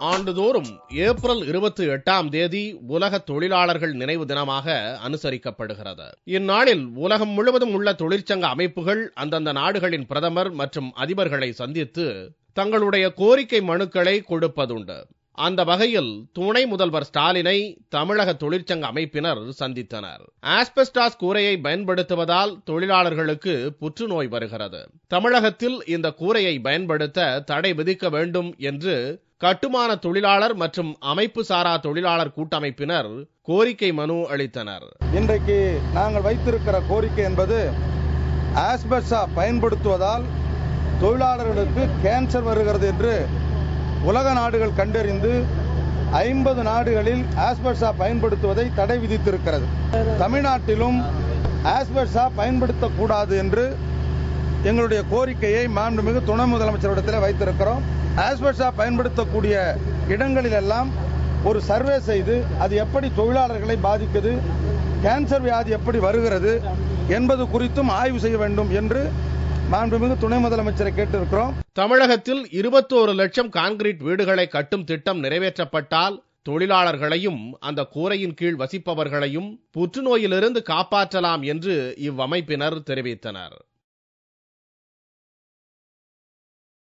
ஆண்டுதோறும் ஏப்ரல் 28ஆம் தேதி உலக தொழிலாளர்கள் நினைவு தினமாக அனுசரிக்கப்படுகிறது. இந்நாளில் உலகம் முழுவதும் உள்ள தொழிற்சங்க அமைப்புகள் அந்தந்த நாடுகளின் பிரதமர் மற்றும் அதிபர்களை சந்தித்து தங்களுடைய கோரிக்கை மனுக்களை கொடுப்பதுண்டு. அந்த வகையில் துணை முதல்வர் ஸ்டாலினை தமிழக தொழிற்சங்க அமைப்பினர் சந்தித்தனர். ஆஸ்பெஸ்டாஸ் கூரையை பயன்படுத்துவதால் தொழிலாளர்களுக்கு புற்றுநோய் வருகிறது. தமிழகத்தில் இந்த கூரையை பயன்படுத்த தடை விதிக்க வேண்டும் என்று கட்டுமான தொழிலாளர் மற்றும் அமைப்பு சாரா தொழிலாளர் கூட்டமைப்பினர் கோரிக்கை மனு அளித்தனர். இன்றைக்கு நாங்கள் வைத்திருக்கிற கோரிக்கை என்பது ஆஸ்பெஸ்டாஸ் பயன்படுத்துவதால் தொழிலாளர்களுக்கு கேன்சர் வருகிறது என்று உலக நாடுகள் கண்டறிந்து 50 நாடுகளில் ஆஸ்பெஸ்டாஸ் பயன்படுத்துவதை தடை விதித்திருக்கிறது. தமிழ்நாட்டிலும் ஆஸ்பெஸ்டாஸ் பயன்படுத்தக்கூடாது என்று எங்களுடைய கோரிக்கையை மாண்புமிகு துணை முதலமைச்சரிடத்தில் வைத்திருக்கிறோம். ஆஸ்பெஸ்டாஸ் பயன்படுத்தக்கூடிய இடங்களிலெல்லாம் ஒரு சர்வே செய்து அது எப்படி தொழிலாளர்களை பாதிக்குது, கேன்சர் வியாதி எப்படி வருகிறது என்பது குறித்தும் ஆய்வு செய்ய வேண்டும் என்று மாண்புமிகு துணை முதலமைச்சரை கேட்டிருக்கிறோம். தமிழகத்தில் 21 லட்சம் கான்கிரீட் வீடுகளை கட்டும் திட்டம் நிறைவேற்றப்பட்டால் தொழிலாளர்களையும் அந்த கூரையின் கீழ் வசிப்பவர்களையும் புற்றுநோயிலிருந்து காப்பாற்றலாம் என்று இவ்வமைப்பினர் தெரிவித்தனர்.